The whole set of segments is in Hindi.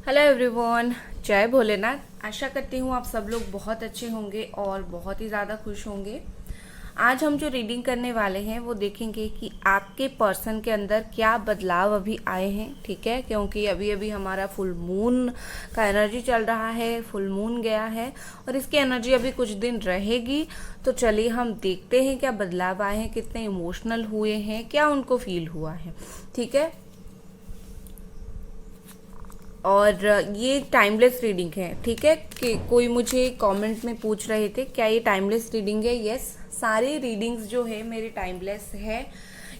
हेलो एवरीवन, जय भोलेनाथ। आशा करती हूँ आप सब लोग बहुत अच्छे होंगे और बहुत ही ज़्यादा खुश होंगे। आज हम जो रीडिंग करने वाले हैं वो देखेंगे कि आपके पर्सन के अंदर क्या बदलाव अभी आए हैं। ठीक है, क्योंकि अभी अभी हमारा फुल मून का एनर्जी चल रहा है, फुल मून गया है और इसकी एनर्जी अभी कुछ दिन रहेगी। तो चलिए हम देखते हैं क्या बदलाव आए हैं, कितने इमोशनल हुए हैं, क्या उनको फील हुआ है। ठीक है, और ये टाइमलेस रीडिंग है। ठीक है, कि कोई मुझे कमेंट में पूछ रहे थे क्या ये टाइमलेस रीडिंग है। यस, सारी रीडिंग्स जो है मेरी टाइमलेस है।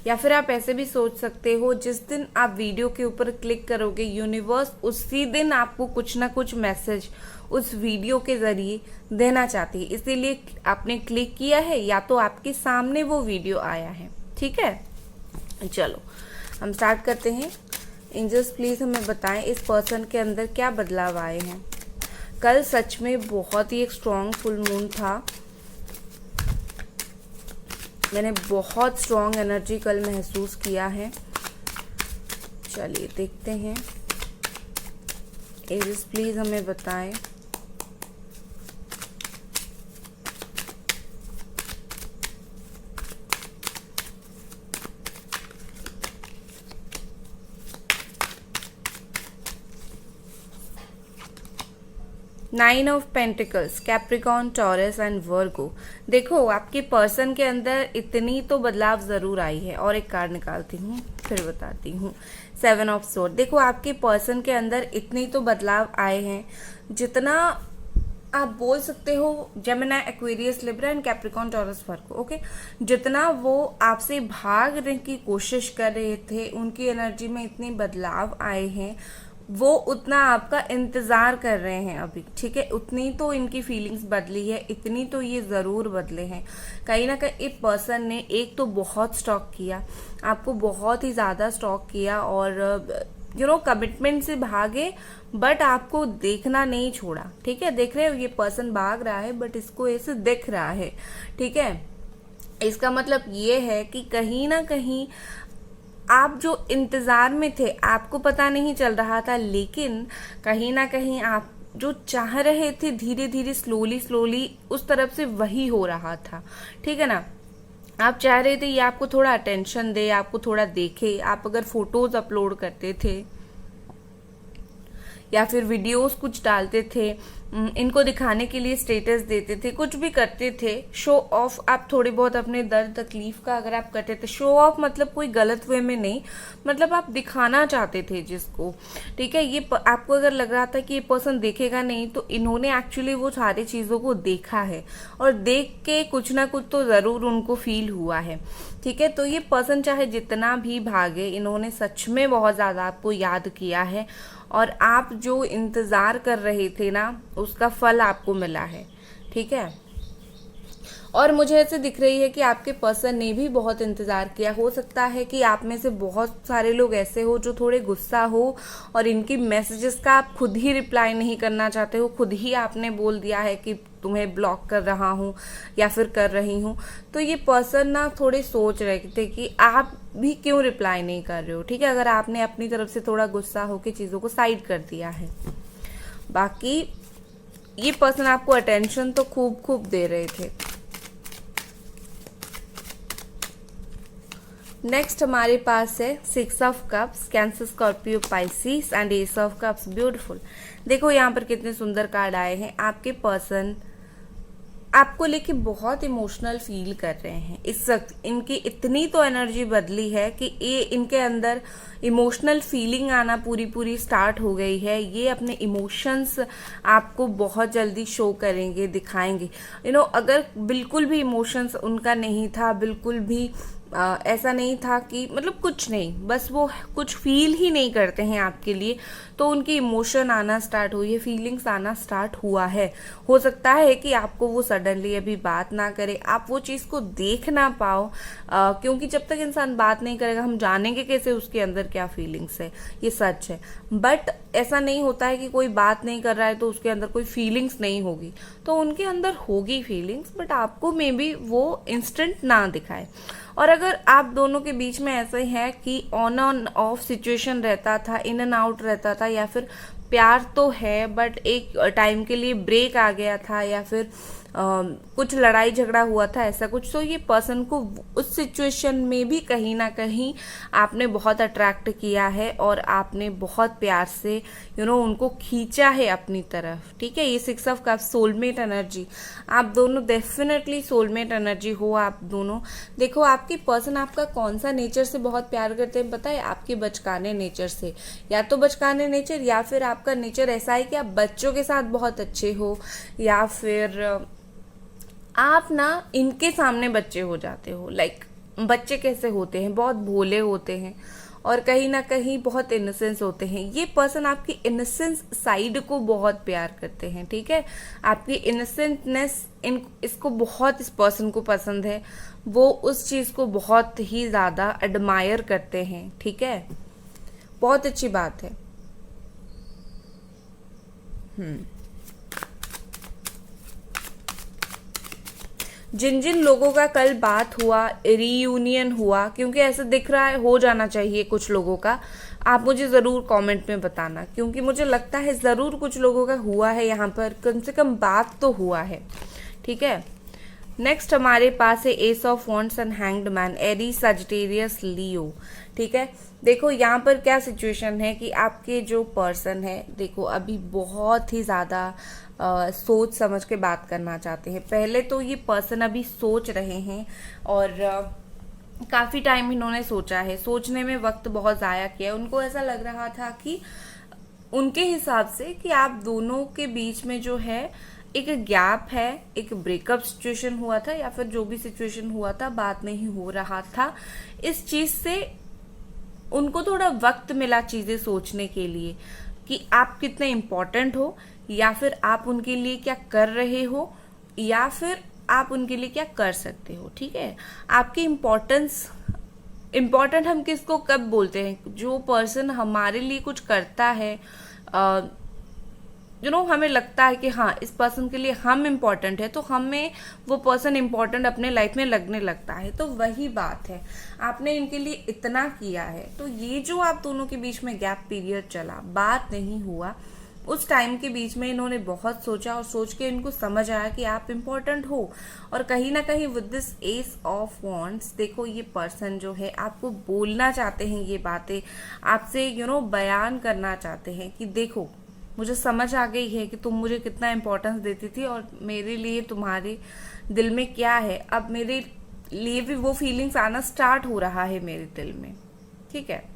या फिर आप ऐसे भी सोच सकते हो, जिस दिन आप वीडियो के ऊपर क्लिक करोगे यूनिवर्स उसी दिन आपको कुछ ना कुछ मैसेज उस वीडियो के जरिए देना चाहती है, इसीलिए आपने क्लिक किया है या तो आपके सामने वो वीडियो आया है। ठीक है, चलो हम स्टार्ट करते हैं। एंजल्स प्लीज हमें बताएं इस पर्सन के अंदर क्या बदलाव आए हैं। कल सच में बहुत ही एक स्ट्रॉन्ग फुल मून था। मैंने बहुत स्ट्रॉन्ग एनर्जी कल महसूस किया है। चलिए देखते हैं, एंजल्स प्लीज हमें बताएं। 9 of pentacles, Capricorn, taurus and वर्गो। देखो आपके पर्सन के अंदर इतनी तो बदलाव जरूर आई है। और एक कार्ड निकालती हूँ फिर बताती हूँ। 7 ऑफ सोर्ड। देखो आपके पर्सन के अंदर इतनी तो बदलाव आए हैं जितना आप बोल सकते हो Gemini, Aquarius, Libra and Capricorn, taurus, Virgo. Okay, जितना वो आपसे भागने की कोशिश कर रहे थे, उनकी एनर्जी में इतने बदलाव आए हैं, वो उतना आपका इंतजार कर रहे हैं अभी। ठीक है, उतनी तो इनकी फीलिंग्स बदली है, इतनी तो ये जरूर बदले हैं। कहीं ना कहीं एक पर्सन ने एक तो बहुत स्टॉक किया, आपको बहुत ही ज्यादा स्टॉक किया और कमिटमेंट से भागे, बट आपको देखना नहीं छोड़ा। ठीक है, देख रहे हो ये पर्सन भाग रहा है बट इसको ऐसे दिख रहा है। ठीक है, इसका मतलब ये है कि कहीं ना कहीं आप जो इंतजार में थे आपको पता नहीं चल रहा था, लेकिन कहीं ना कहीं आप जो चाह रहे थे धीरे धीरे स्लोली स्लोली उस तरफ से वही हो रहा था। ठीक है ना, आप चाह रहे थे ये आपको थोड़ा अटेंशन दे, आपको थोड़ा देखे। आप अगर फोटोज अपलोड करते थे या फिर वीडियोस कुछ डालते थे, इनको दिखाने के लिए स्टेटस देते थे, कुछ भी करते थे, शो ऑफ आप थोड़ी बहुत अपने दर्द तकलीफ का अगर आप करते थे, शो ऑफ मतलब कोई गलत वे में नहीं, मतलब आप दिखाना चाहते थे जिसको। ठीक है, ये आपको अगर लग रहा था कि ये पर्सन देखेगा नहीं, तो इन्होंने एक्चुअली वो सारी चीजों को देखा है और देख के कुछ ना कुछ तो जरूर उनको फील हुआ है। ठीक है, तो ये पर्सन चाहे जितना भी भागे, इन्होंने सच में बहुत ज्यादा आपको याद किया है और आप जो इंतजार कर रहे थे ना उसका फल आपको मिला है। ठीक है, और मुझे ऐसे दिख रही है कि आपके पर्सन ने भी बहुत इंतजार किया। हो सकता है कि आप में से बहुत सारे लोग ऐसे हो जो थोड़े गुस्सा हो और इनकी मैसेजेस का आप खुद ही रिप्लाई नहीं करना चाहते हो, खुद ही आपने बोल दिया है कि तुम्हें ब्लॉक कर रहा हूँ या फिर कर रही हूँ। तो ये पर्सन ना थोड़े सोच रहे थे कि आप भी क्यों रिप्लाई नहीं कर रहे हो। ठीक है, अगर आपने अपनी तरफ से थोड़ा गुस्सा होकर चीज़ों को साइड कर दिया है। बाकी ये पर्सन आपको अटेंशन तो खूब खूब दे रहे थे। नेक्स्ट हमारे पास है 6 of cups, cancer, Scorpio, Pisces and S of cups. Beautiful. देखो यहाँ पर कितने सुंदर कार्ड आए हैं। आपके पर्सन आपको लेके बहुत इमोशनल फील कर रहे हैं इस वक्त। इनकी इतनी तो एनर्जी बदली है कि ये इनके अंदर इमोशनल फीलिंग आना पूरी पूरी स्टार्ट हो गई है। ये अपने इमोशंस आपको बहुत जल्दी शो करेंगे, दिखाएंगे। अगर बिल्कुल भी इमोशंस उनका नहीं था, बिल्कुल भी ऐसा नहीं था कि मतलब कुछ नहीं, बस वो कुछ फील ही नहीं करते हैं आपके लिए, तो उनकी इमोशन आना स्टार्ट हुई है, फीलिंग्स आना स्टार्ट हुआ है। हो सकता है कि आपको वो सडनली अभी बात ना करे, आप वो चीज़ को देख ना पाओ, क्योंकि जब तक इंसान बात नहीं करेगा हम जानेंगे कैसे उसके अंदर क्या फीलिंग्स है। ये सच है, बट ऐसा नहीं होता है कि कोई बात नहीं कर रहा है तो उसके अंदर कोई फीलिंग्स नहीं होगी। तो उनके अंदर होगी फीलिंग्स, बट आपको मे बी वो इंस्टेंट ना दिखाए। और अगर आप दोनों के बीच में ऐसा है कि ऑन ऑन ऑफ सिचुएशन रहता था, इन एंड आउट रहता था, या फिर प्यार तो है, बट एक टाइम के लिए ब्रेक आ गया था, या फिर कुछ लड़ाई झगड़ा हुआ था, ऐसा कुछ। तो ये पर्सन को उस सिचुएशन में भी कहीं ना कहीं आपने बहुत अट्रैक्ट किया है और आपने बहुत प्यार से उनको खींचा है अपनी तरफ, ठीक है। ये 6 ऑफ कप्स, सोलमेट एनर्जी, आप दोनों डेफिनेटली सोलमेट एनर्जी हो आप दोनों। देखो आपकी पर्सन आपका कौन सा नेचर से बहुत प्यार करते हैं पता है? आपके बचकाने नेचर से, या तो बचकाने नेचर, या फिर आपका नेचर ऐसा है कि आप बच्चों के साथ बहुत अच्छे हो, या फिर आप ना इनके सामने बच्चे हो जाते हो। लाइक बच्चे कैसे होते हैं? बहुत भोले होते हैं और कहीं ना कहीं बहुत इनोसेंस होते हैं। ये पर्सन आपकी इनोसेंस साइड को बहुत प्यार करते हैं, ठीक है। आपकी इनोसेंटनेस इसको बहुत, इस पर्सन को पसंद है। वो उस चीज़ को बहुत ही ज़्यादा एडमायर करते हैं, ठीक है। बहुत अच्छी बात है। जिन जिन लोगों का कल बात हुआ, रीयूनियन हुआ, क्योंकि ऐसा दिख रहा है हो जाना चाहिए कुछ लोगों का, आप मुझे ज़रूर कमेंट में बताना, क्योंकि मुझे लगता है ज़रूर कुछ लोगों का हुआ है, यहाँ पर कम से कम बात तो हुआ है, ठीक है। नेक्स्ट हमारे पास है ace of wands and hanged man, Aries, Sagittarius, Leo, ठीक है। देखो यहाँ पर क्या सिचुएशन है कि आपके जो पर्सन है, देखो अभी बहुत ही ज़्यादा सोच समझ के बात करना चाहते हैं। पहले तो ये पर्सन अभी सोच रहे हैं और काफ़ी टाइम इन्होंने सोचा है, सोचने में वक्त बहुत ज़ाया किया। उनको ऐसा लग रहा था कि उनके हिसाब से कि आप दोनों के बीच में जो है एक गैप है, एक ब्रेकअप सिचुएशन हुआ था, या फिर जो भी सिचुएशन हुआ था बात नहीं हो रहा था। इस चीज़ से उनको थोड़ा वक्त मिला चीज़ें सोचने के लिए कि आप कितने इम्पोर्टेंट हो, या फिर आप उनके लिए क्या कर रहे हो, या फिर आप उनके लिए क्या कर सकते हो, ठीक है। आपकी इम्पोर्टेंट हम किसको कब बोलते हैं? जो पर्सन हमारे लिए कुछ करता है, हमें लगता है कि हाँ इस पर्सन के लिए हम इम्पोर्टेंट है, तो हमें वो पर्सन इम्पोर्टेंट अपने लाइफ में लगने लगता है। तो वही बात है, आपने इनके लिए इतना किया है, तो ये जो आप दोनों के बीच में गैप पीरियड चला, बात नहीं हुआ, उस टाइम के बीच में इन्होंने बहुत सोचा, और सोच के इनको समझ आया कि आप इम्पोर्टेंट हो। और कहीं ना कहीं with this S of wands, देखो ये पर्सन जो है आपको बोलना चाहते हैं, ये बातें आपसे बयान करना चाहते हैं कि देखो मुझे समझ आ गई है कि तुम मुझे कितना इम्पोर्टेंस देती थी, और मेरे लिए तुम्हारे दिल में क्या है, अब मेरे लिए भी वो फीलिंग्स आना स्टार्ट हो रहा है मेरे दिल में, ठीक है।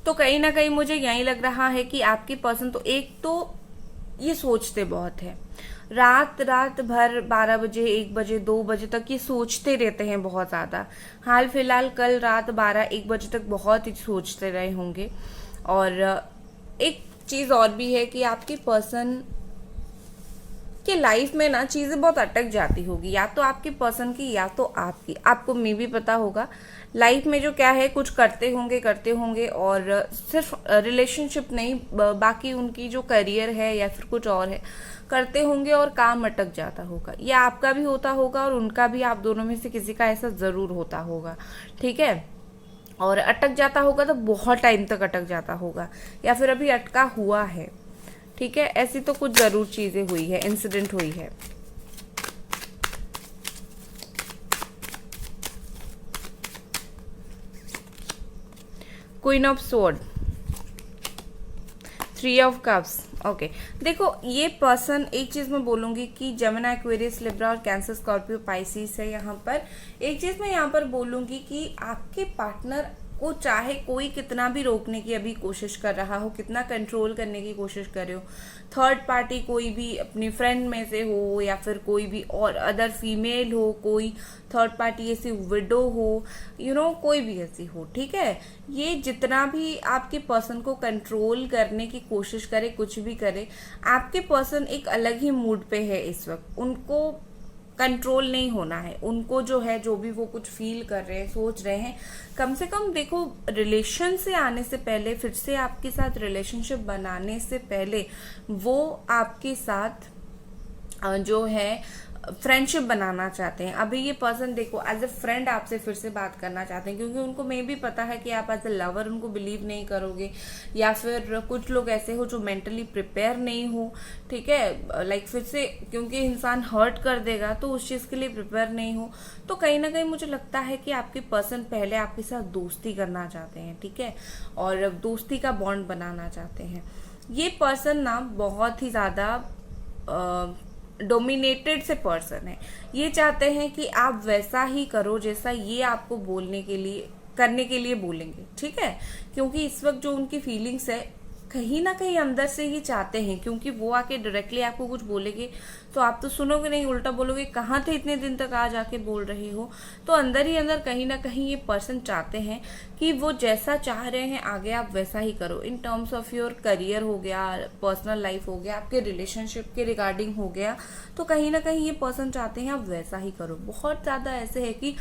तो कहीं ना कहीं मुझे यही लग रहा है कि आपकी पर्सन तो एक तो ये सोचते बहुत है, रात भर 12 बजे, 1 बजे, 2 बजे तक ये सोचते रहते हैं बहुत ज़्यादा। हाल फिलहाल कल रात 12-1 बजे तक बहुत ही सोचते रहे होंगे। और एक चीज़ और भी है कि आपके पर्सन कि लाइफ में ना चीज़ें बहुत अटक जाती होगी, या तो आपके पर्सन की या तो आपकी। आपको मे भी पता होगा लाइफ में जो क्या है, कुछ करते होंगे और सिर्फ रिलेशनशिप नहीं, बाकी उनकी जो करियर है या फिर कुछ और है करते होंगे और काम अटक जाता होगा। ये आपका भी होता होगा और उनका भी, आप दोनों में से किसी का ऐसा ज़रूर होता होगा, ठीक है। और अटक जाता होगा तो बहुत टाइम तक अटक जाता होगा, या फिर अभी अटका हुआ है, ठीक है। ऐसी तो कुछ ज़रूर चीज़ें हुई है, इंसिडेंट हुई है। Queen of sword, 3 of cups, okay. देखो ये पर्सन, एक चीज मैं बोलूंगी कि जेमिनी, एक्वेरियस, लिब्रा और कैंसर, स्कॉर्पियो, पाइसिस है यहाँ पर। एक चीज मैं यहाँ पर बोलूंगी कि आपके पार्टनर को चाहे कोई कितना भी रोकने की अभी कोशिश कर रहा हो, कितना कंट्रोल करने की कोशिश कर रहे हो, थर्ड पार्टी कोई भी अपनी फ्रेंड में से हो, या फिर कोई भी और अदर फीमेल हो, कोई थर्ड पार्टी ऐसी विडो हो, कोई भी ऐसी हो, ठीक है। ये जितना भी आपके पर्सन को कंट्रोल करने की कोशिश करे, कुछ भी करे, आपके पर्सन एक अलग ही मूड पे है इस वक्त। उनको कंट्रोल नहीं होना है, उनको जो है, जो भी वो कुछ फील कर रहे हैं, सोच रहे हैं, कम से कम देखो रिलेशन से आने से पहले, फिर से आपके साथ रिलेशनशिप बनाने से पहले वो आपके साथ जो है फ्रेंडशिप बनाना चाहते हैं। अभी ये पर्सन देखो एज ए फ्रेंड आपसे फिर से बात करना चाहते हैं, क्योंकि उनको मे भी पता है कि आप एज ए लवर उनको बिलीव नहीं करोगे, या फिर कुछ लोग ऐसे हो जो मेंटली प्रिपेयर नहीं हो, ठीक है, लाइक फिर से क्योंकि इंसान हर्ट कर देगा तो उस चीज़ के लिए प्रिपेयर नहीं हो। तो कहीं ना कहीं मुझे लगता है कि आपके पर्सन पहले आपके साथ दोस्ती करना चाहते हैं, ठीक है, और दोस्ती का बॉन्ड बनाना चाहते हैं। ये पर्सन ना बहुत ही ज़्यादा डोमिनेटेड से पर्सन है। ये चाहते हैं कि आप वैसा ही करो जैसा ये आपको बोलने के लिए करने के लिए बोलेंगे, ठीक है, क्योंकि इस वक्त जो उनकी फीलिंग्स है कहीं ना कहीं अंदर से ही चाहते हैं, क्योंकि वो आके डायरेक्टली आपको कुछ बोलेंगे तो आप तो सुनोगे नहीं, उल्टा बोलोगे कहाँ थे इतने दिन तक, आज आके बोल रहे हो। तो अंदर ही अंदर कहीं ना कहीं ये पर्सन चाहते हैं कि वो जैसा चाह रहे हैं आगे आप वैसा ही करो, in terms of your career हो गया, पर्सनल लाइफ हो गया, आपके रिलेशनशिप के रिगार्डिंग हो गया, तो कहीं ना कहीं ये पर्सन चाहते हैं आप वैसा ही करो। बहुत ज़्यादा ऐसे है कि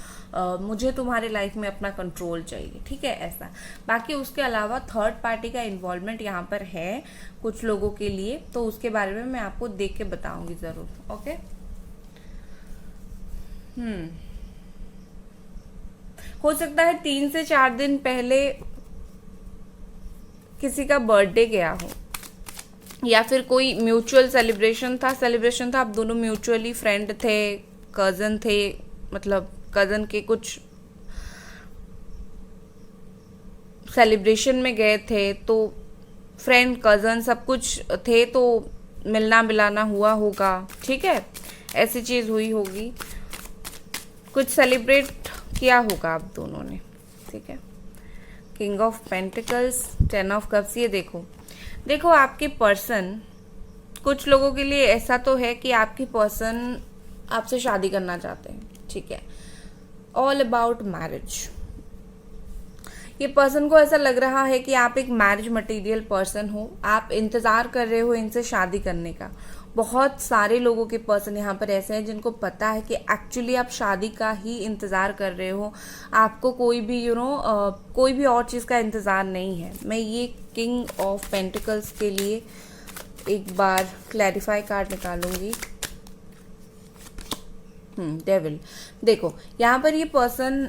मुझे तुम्हारे लाइफ में अपना कंट्रोल चाहिए, ठीक है, ऐसा। बाकी उसके अलावा थर्ड पार्टी का इन्वॉल्वमेंट यहाँ पर है कुछ लोगों के लिए, तो उसके बारे में मैं आपको देख के बताऊंगी जरूर। ओके, हो सकता है 3 से 4 दिन पहले किसी का बर्थडे गया हो, या फिर कोई म्यूचुअल सेलिब्रेशन था, आप दोनों म्यूचुअली फ्रेंड थे, कजन थे, मतलब कजन के कुछ सेलिब्रेशन में गए थे, तो फ्रेंड कजन सब कुछ थे, तो मिलना मिलाना हुआ होगा, ठीक है, ऐसी चीज़ हुई होगी, कुछ सेलिब्रेट किया होगा आप दोनों ने, ठीक है। King of pentacles, 10 of cups, ये देखो आपके पर्सन, कुछ लोगों के लिए ऐसा तो है कि आपके पर्सन आपसे शादी करना चाहते हैं, ठीक है, ऑल अबाउट मैरिज। ये पर्सन को ऐसा लग रहा है कि आप एक मैरिज मटेरियल पर्सन हो, आप इंतज़ार कर रहे हो इनसे शादी करने का। बहुत सारे लोगों के पर्सन यहाँ पर ऐसे हैं जिनको पता है कि एक्चुअली आप शादी का ही इंतज़ार कर रहे हो, आपको कोई भी कोई भी और चीज़ का इंतज़ार नहीं है। मैं ये किंग ऑफ पेंटिकल्स के लिए एक बार क्लैरिफाई कार्ड निकालूंगी। डेविल, देखो यहाँ पर ये पर्सन,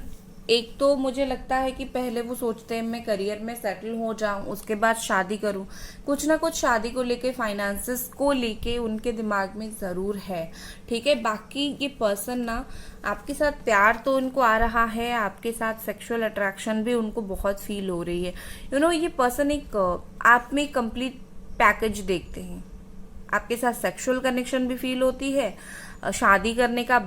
एक तो मुझे लगता है कि पहले वो सोचते हैं मैं करियर में सेटल हो जाऊं, उसके बाद शादी करूं, कुछ ना कुछ शादी को लेके, फाइनेंसेस को लेके उनके दिमाग में ज़रूर है, ठीक है। बाकी ये पर्सन ना आपके साथ प्यार तो उनको आ रहा है, आपके साथ सेक्सुअल अट्रैक्शन भी उनको बहुत फील हो रही है। ये पर्सन एक आप में कंप्लीट पैकेज देखते हैं, आपके साथ सेक्सुअल कनेक्शन भी फील होती है, शादी करने का,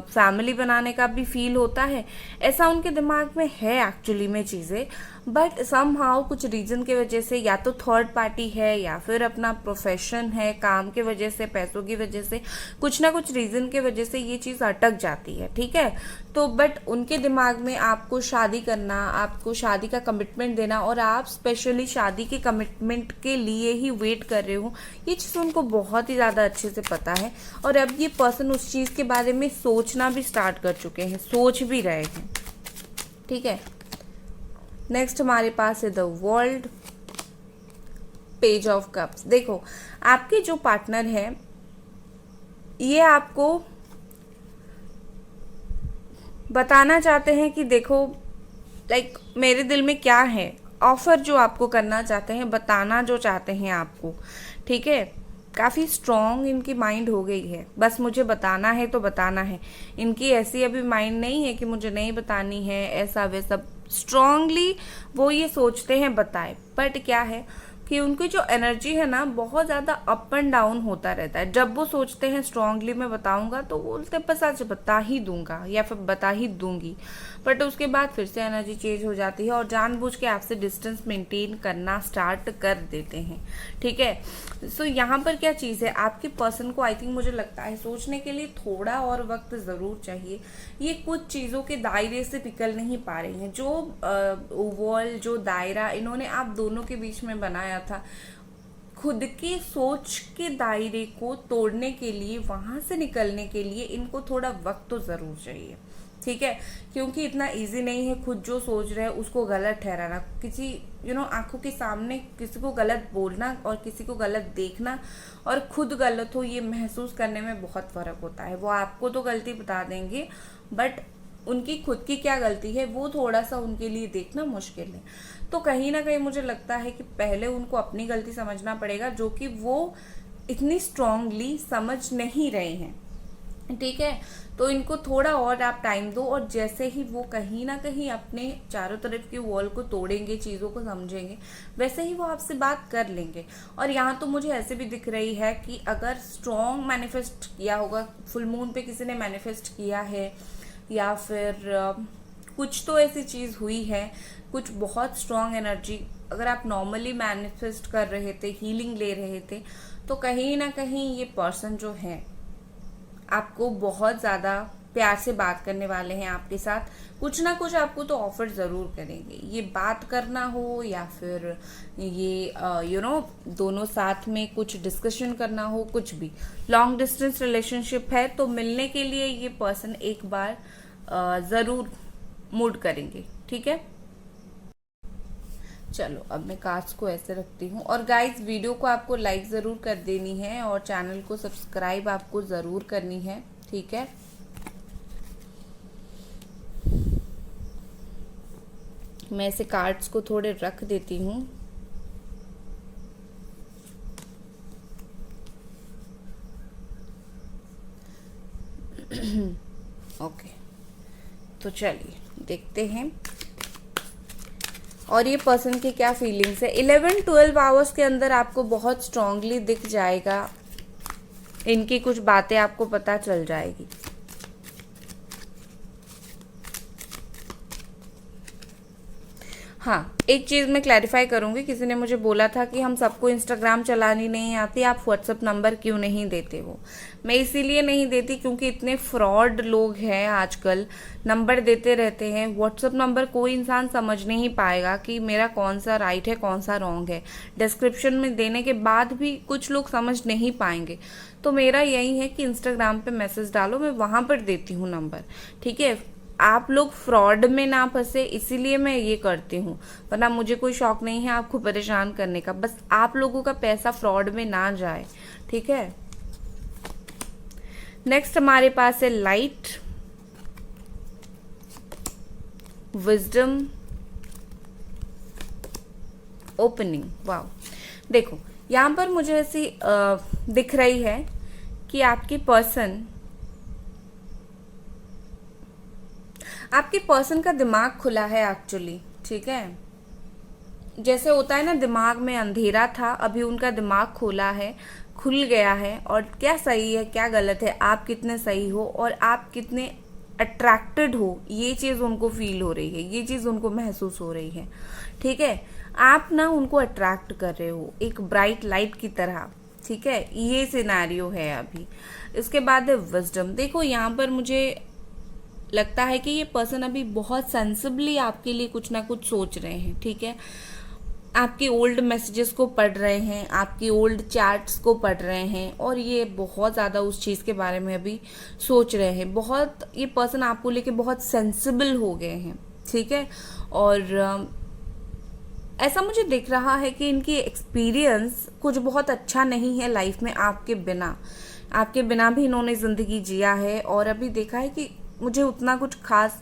फैमिली बनाने का भी फील होता है, ऐसा उनके दिमाग में है एक्चुअली में चीज़ें। बट समहाउ कुछ रीजन के वजह से, या तो थर्ड पार्टी है, या फिर अपना प्रोफेशन है, काम के वजह से, पैसों की वजह से, कुछ ना कुछ रीजन के वजह से ये चीज़ अटक जाती है, ठीक है। तो बट उनके दिमाग में आपको शादी करना, आपको शादी का कमिटमेंट देना, और आप स्पेशली शादी के कमिटमेंट के लिए ही वेट कर रहे हो, ये चीज़ उनको बहुत ही ज़्यादा अच्छे से पता है। और अब ये पर्सन उस चीज़ के बारे में सोचना भी स्टार्ट कर चुके हैं, सोच भी रहे हैं, ठीक है। नेक्स्ट हमारे पास है the world, page of cups. देखो आपके जो पार्टनर है ये आपको बताना चाहते हैं कि देखो लाइक मेरे दिल में क्या है, ऑफर जो आपको करना चाहते हैं, बताना जो चाहते हैं आपको, ठीक है। काफ़ी स्ट्रॉन्ग इनकी माइंड हो गई है, बस मुझे बताना है तो बताना है। इनकी ऐसी अभी माइंड नहीं है कि मुझे नहीं बतानी है, ऐसा वैसा। स्ट्रांगली वो ये सोचते हैं बताए, बट क्या है कि उनकी जो एनर्जी है ना बहुत ज़्यादा अप एंड डाउन होता रहता है। जब वो सोचते हैं स्ट्रांगली मैं बताऊंगा तो बोलते बस आज बता ही दूंगा या फिर बता ही दूंगी, बट उसके बाद फिर से एनर्जी चेंज हो जाती है और जानबूझ के आपसे डिस्टेंस मेंटेन करना स्टार्ट कर देते हैं, ठीक है। सो यहाँ पर क्या चीज़ है, आपके पर्सन को आई थिंक मुझे लगता है सोचने के लिए थोड़ा और वक्त ज़रूर चाहिए। ये कुछ चीज़ों के दायरे से निकल नहीं पा रही हैं। जो वॉल, जो दायरा इन्होंने आप दोनों के बीच में बनाया था, खुद की सोच के दायरे को तोड़ने के लिए, वहां से निकलने के लिए इनको थोड़ा वक्त तो जरूर चाहिए, ठीक है, क्योंकि इतना इजी नहीं है खुद जो सोच रहे हैं उसको गलत ठहराना, किसी आंखों के सामने किसी को गलत बोलना और किसी को गलत देखना और खुद गलत हो ये महसूस करने में बहुत फर्क होता है। वो आपको तो गलती बता देंगे बट उनकी खुद की क्या गलती है वो थोड़ा सा उनके लिए देखना मुश्किल है। तो कहीं ना कहीं मुझे लगता है कि पहले उनको अपनी गलती समझना पड़ेगा, जो कि वो इतनी स्ट्रांगली समझ नहीं रहे हैं। ठीक है, तो इनको थोड़ा और आप टाइम दो, और जैसे ही वो कहीं ना कहीं अपने चारों तरफ की वॉल को तोड़ेंगे, चीज़ों को समझेंगे, वैसे ही वो आपसे बात कर लेंगे। और यहाँ तो मुझे ऐसे भी दिख रही है कि अगर स्ट्रॉन्ग मैनिफेस्ट किया होगा, फुल मून पे किसी ने मैनिफेस्ट किया है, या फिर कुछ तो ऐसी चीज़ हुई है, कुछ बहुत स्ट्रॉन्ग एनर्जी अगर आप नॉर्मली मैनिफेस्ट कर रहे थे, हीलिंग ले रहे थे, तो कहीं ना कहीं ये पर्सन जो है आपको बहुत ज़्यादा प्यार से बात करने वाले हैं आपके साथ। कुछ ना कुछ आपको तो ऑफर ज़रूर करेंगे, ये बात करना हो या फिर ये दोनों साथ में कुछ डिस्कशन करना हो, कुछ भी। लॉन्ग डिस्टेंस रिलेशनशिप है तो मिलने के लिए ये पर्सन एक बार ज़रूर मूड करेंगे। ठीक है, चलो अब मैं कार्ड्स को ऐसे रखती हूँ। और गाइस वीडियो को आपको लाइक ज़रूर कर देनी है और चैनल को सब्सक्राइब आपको ज़रूर करनी है। ठीक है, मैं ऐसे कार्ड्स को थोड़े रख देती हूँ। ओके, तो चलिए देखते हैं और ये पर्सन की क्या फीलिंग्स है। 11-12 आवर्स के अंदर आपको बहुत स्ट्रांगली दिख जाएगा, इनकी कुछ बातें आपको पता चल जाएगी। हाँ, एक चीज़ मैं क्लैरिफाई करूँगी, किसी ने मुझे बोला था कि हम सबको इंस्टाग्राम चलानी नहीं आती, आप व्हाट्सअप नंबर क्यों नहीं देते हो। मैं इसीलिए नहीं देती क्योंकि इतने फ्रॉड लोग हैं आजकल, नंबर देते रहते हैं। व्हाट्सअप नंबर कोई इंसान समझ नहीं पाएगा कि मेरा कौन सा राइट है कौन सा रॉन्ग है। डिस्क्रिप्शन में देने के बाद भी कुछ लोग समझ नहीं पाएंगे। तो मेरा यही है कि इंस्टाग्राम पे मैसेज डालो, मैं वहाँ पर देती हूँ नंबर। ठीक है, आप लोग फ्रॉड में ना फंसे इसीलिए मैं ये करती हूँ, वरना मुझे कोई शौक नहीं है आपको परेशान करने का। बस आप लोगों का पैसा फ्रॉड में ना जाए। ठीक है, नेक्स्ट हमारे पास है लाइट, विजडम, ओपनिंग। वाह, देखो यहाँ पर मुझे ऐसी दिख रही है कि आपके पर्सन का दिमाग खुला है एक्चुअली। ठीक है, जैसे होता है ना, दिमाग में अंधेरा था, अभी उनका दिमाग खुला है, खुल गया है। और क्या सही है क्या गलत है, आप कितने सही हो और आप कितने अट्रैक्टेड हो, ये चीज़ उनको फील हो रही है, ये चीज़ उनको महसूस हो रही है। ठीक है, आप ना उनको अट्रैक्ट कर रहे हो एक ब्राइट लाइट की तरह। ठीक है, ये सिनेरियो है अभी। इसके बाद है विजडम। देखो यहाँ पर मुझे लगता है कि ये पर्सन अभी बहुत सेंसिबली आपके लिए कुछ ना कुछ सोच रहे हैं। ठीक है, आपकी ओल्ड मैसेजेस को पढ़ रहे हैं, आपकी ओल्ड चैट्स को पढ़ रहे हैं और ये बहुत ज़्यादा उस चीज़ के बारे में अभी सोच रहे हैं। बहुत ये पर्सन आपको लेके बहुत सेंसिबल हो गए हैं। ठीक है, और ऐसा मुझे दिख रहा है कि इनकी एक्सपीरियंस कुछ बहुत अच्छा नहीं है लाइफ में। आपके बिना भी इन्होंने ज़िंदगी जिया है और अभी देखा है कि मुझे उतना कुछ खास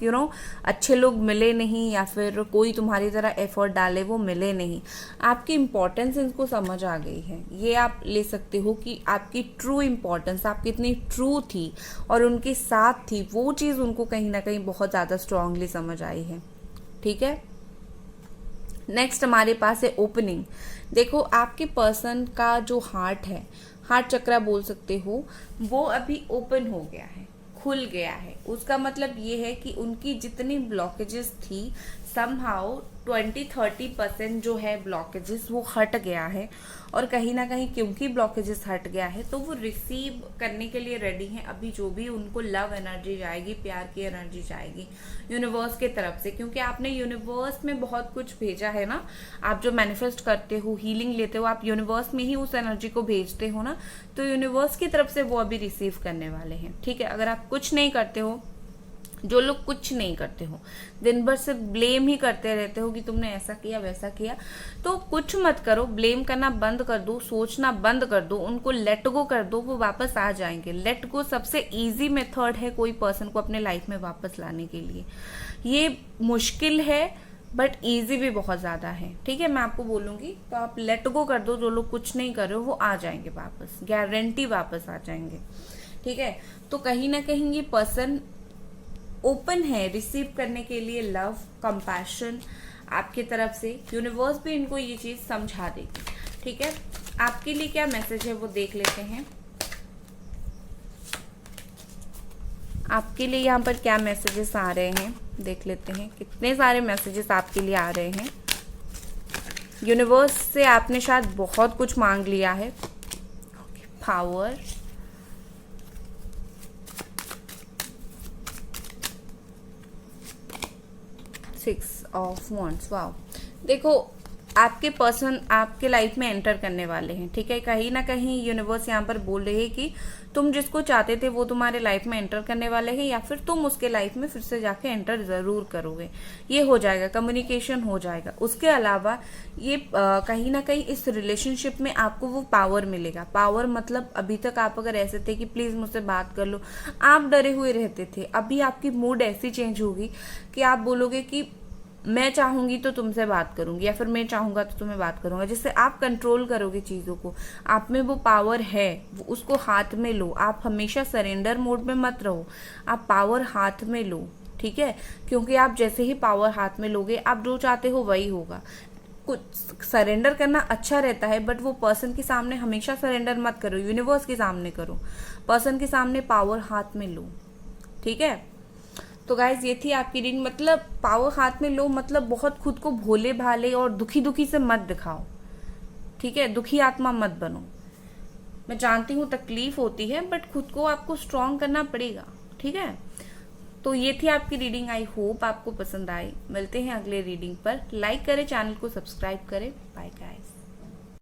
अच्छे लोग मिले नहीं, या फिर कोई तुम्हारी तरह एफर्ट डाले वो मिले नहीं। आपकी इम्पोर्टेंस इनको समझ आ गई है, ये आप ले सकते हो कि आपकी ट्रू इम्पोर्टेंस, आप कितनी ट्रू थी और उनके साथ थी, वो चीज़ उनको कहीं ना कहीं बहुत ज़्यादा स्ट्रांगली समझ आई है। ठीक है, नेक्स्ट हमारे पास है ओपनिंग। देखो आपके पर्सन का जो हार्ट है, हार्ट चक्रा बोल सकते हो, वो अभी ओपन हो गया है, खुल गया है। उसका मतलब ये है कि उनकी जितनी ब्लॉकेजेस थी, समहाउ 20-30% जो है ब्लॉकेजेस वो हट गया है। और कहीं ना कहीं क्योंकि ब्लॉकेजेस हट गया है तो वो रिसीव करने के लिए रेडी हैं। अभी जो भी उनको लव एनर्जी जाएगी, प्यार की एनर्जी जाएगी यूनिवर्स के तरफ से, क्योंकि आपने यूनिवर्स में बहुत कुछ भेजा है ना। आप जो मैनिफेस्ट करते हो, हीलिंग लेते हो, आप यूनिवर्स में ही उस एनर्जी को भेजते हो ना, तो यूनिवर्स की तरफ से वो अभी रिसीव करने वाले हैं। ठीक है, अगर आप कुछ नहीं करते हो जो लोग कुछ नहीं करते हो, दिन भर सिर्फ ब्लेम ही करते रहते हो कि तुमने ऐसा किया वैसा किया, तो कुछ मत करो, ब्लेम करना बंद कर दो, सोचना बंद कर दो, उनको लेट गो कर दो, वो वापस आ जाएंगे। लेट गो सबसे इजी मेथड है कोई पर्सन को अपने लाइफ में वापस लाने के लिए। ये मुश्किल है बट इजी भी बहुत ज़्यादा है, ठीक है। मैं आपको बोलूँगी तो आप लेट गो कर दो, जो लोग कुछ नहीं कर रहे हो वो आ जाएंगे वापस, गारंटी वापस आ जाएंगे, ठीक है। तो कहीं ना कहीं ये पर्सन ओपन है रिसीव करने के लिए लव, कंपैशन आपकी तरफ से। यूनिवर्स भी इनको ये चीज़ समझा देगी, ठीक है। आपके लिए क्या मैसेज है वो देख लेते हैं। आपके लिए यहाँ पर क्या मैसेजेस आ रहे हैं देख लेते हैं। कितने सारे मैसेजेस आपके लिए आ रहे हैं। यूनिवर्स से आपने शायद बहुत कुछ मांग लिया है। Power, six of wands. Wow, देखो आपके पर्सन आपके लाइफ में एंटर करने वाले हैं, ठीक है। कहीं ना कहीं यूनिवर्स यहाँ पर बोल रही है कि तुम जिसको चाहते थे वो तुम्हारे लाइफ में एंटर करने वाले हैं, या फिर तुम उसके लाइफ में फिर से जाके एंटर जरूर करोगे। ये हो जाएगा, कम्युनिकेशन हो जाएगा। उसके अलावा ये कहीं ना कहीं इस रिलेशनशिप में आपको वो पावर मिलेगा। पावर मतलब अभी तक आप अगर ऐसे थे कि प्लीज मुझसे बात कर लो, आप डरे हुए रहते थे, अभी आपकी मूड ऐसी चेंज होगी कि आप बोलोगे कि मैं चाहूंगी तो तुमसे बात करूंगी, या फिर मैं चाहूंगा तो तुम्हें बात करूंगा। जिससे आप कंट्रोल करोगे चीजों को, आप में वो पावर है, वो उसको हाथ में लो। आप हमेशा सरेंडर मोड में मत रहो, आप पावर हाथ में लो, ठीक है। क्योंकि आप जैसे ही पावर हाथ में लोगे, आप जो चाहते हो वही होगा। कुछ सरेंडर करना अच्छा रहता है, बट वो पर्सन के सामने हमेशा सरेंडर मत करो, यूनिवर्स के सामने करो। पर्सन के सामने पावर हाथ में लो, ठीक है। तो गाइज ये थी आपकी रीडिंग। मतलब पावर हाथ में लो मतलब बहुत खुद को भोले भाले और दुखी दुखी से मत दिखाओ, ठीक है। दुखी आत्मा मत बनो। मैं जानती हूँ तकलीफ होती है, बट खुद को आपको स्ट्रॉन्ग करना पड़ेगा, ठीक है। तो ये थी आपकी रीडिंग। आई होप आपको पसंद आई। मिलते हैं अगले रीडिंग पर। लाइक करें, चैनल को सब्सक्राइब करें। Bye guys.